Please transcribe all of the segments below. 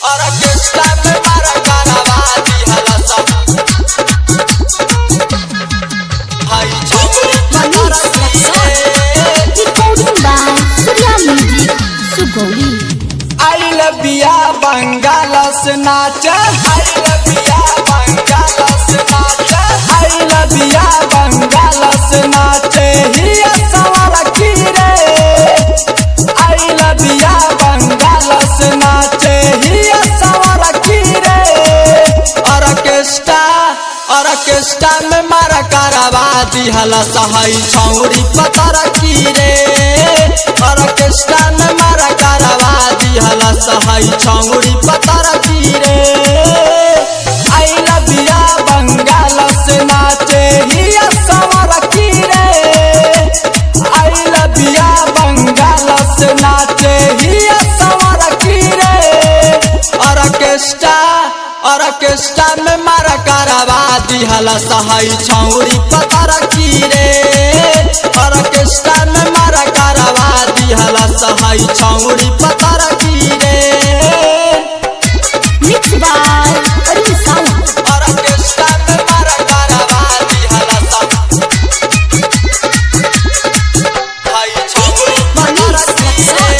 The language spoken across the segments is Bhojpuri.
ऑर्केस्ट्रा में मारा कारवा दिहला सा हाय छौरी पतारा recording by Surya music Sugauli. I love बिया बंगाल से नाच आई लव बिया बंगाल से नाच आई लव बिया बंगाल से नाच हिया सवाल की रे आई लव बिया बंगाल से नाच हिया सवाल की रे ऑर्केस्ट्रा में मारा कारवा दिहला सहाई छौरी पतारा की रे ऑर्केस्ट्रा में मारा कारवा दिहला सहाई छौरी पतारा की रे आई लव बिया बंगाल से नाचे हिया सवाल की रे आई लव बिया बंगाल से नाचे हिया सवाल की रे ऑर्केस्ट्रा में मारा कारवा दिहला सहाई छौरी पतारा की रे ऑर्केस्ट्रा में मारा कारवा दिहला सहाई छौरी पतारा की रे mix by Arun sound. Orchestra में मारा कारवा दिहला सहाई छौरी पतारा की रे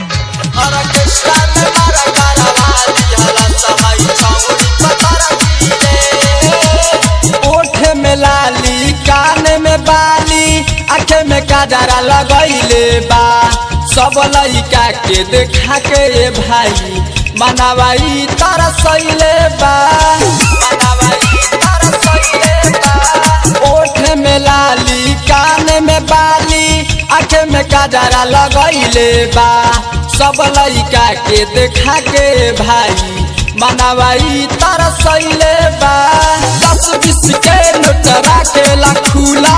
ऑर्केस्ट्रा में मारा कारवा दिहला सहाई छौरी पतारा की रे ओठ में लाली कान में बाली आँखें में काजरा लगैले बा सब लइका के देखा के ये भाई मनवाई तरसैले बा ओठ में लाली कान में बाली आँखें में काजरा लगैले बा सब लइका के देखा के भाई मनवाई तरसैले बा 10-20 के नोट राखेला खुला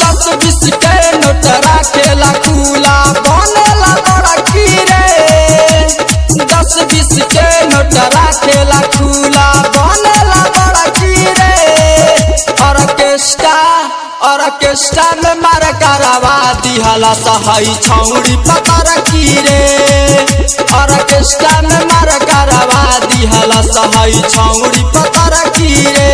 10-20 के नोट राखेला खुला बनेला बड़ा की रे 10-20 के नोट राखेला खुला बनेला बड़ा की रे ऑर्केस्ट्रा में मारा कारवा दिहला सहाई छौरी पतारा की रे ऑर्केस्ट्रा में मारा कारवा दिहला सहाई छौरी पतारा की रे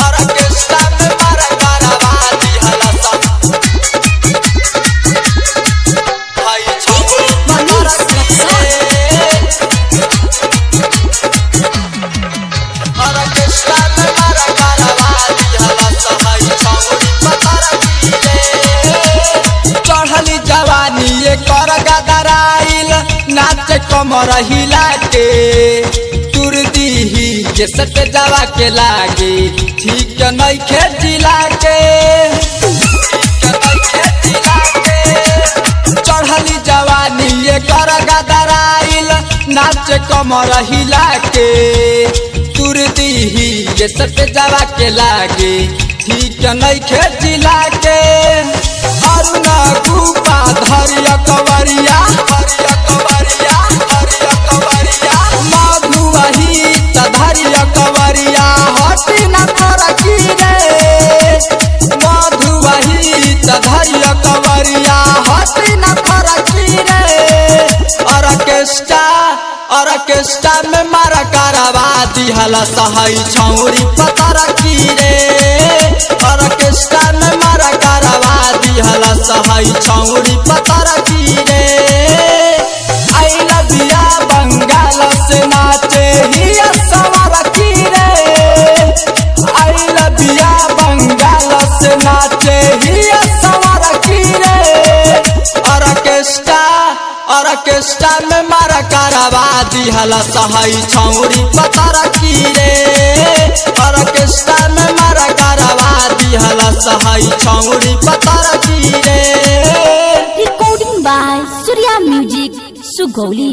ऑर्केस्ट्रा में मारा कारवा दिहला सहाई छौरी पतारा की रे ऑर्केस्ट्रा में मारा कारवा दिहला सहाई छौरी पतारा की रे चढ़ली जवानी ये कर गदराइल नाच कमर हिला के तुर दीही के सट जावा के लागे ठीक नइखे जिला के चढ़ली जवानी ये कर गदराइल नाच कमर हिला के तुर दीही के सट जावा के लागे ठीक नइखे जिला के अरुण गुपा धरिया कवरिया मधुवही धरिया कवरिया हटी न कर की रे मधुवही धरिया कवरिया हटी न कर की रे ऑर्केस्ट्रा में मारा कारवा दिहला सहाई छौरी पतारा की रे ऑर्केस्ट्रा में मारा कारवा दिहला सहाई छौरी पतारा की रे आई लव बिया बंगाल से नाचे हिया सवाल की रे आई लव बिया बंगाल से नाचे हिया सवाल की रे ऑर्केस्ट्रा में मारा कारवा दिहला सहाई छौरी पतारा की रे ऑर्केस्ट्रा में मारा कारवा दिहला सहाई छौरी पतारा की रे recording by Surya music Sugauli.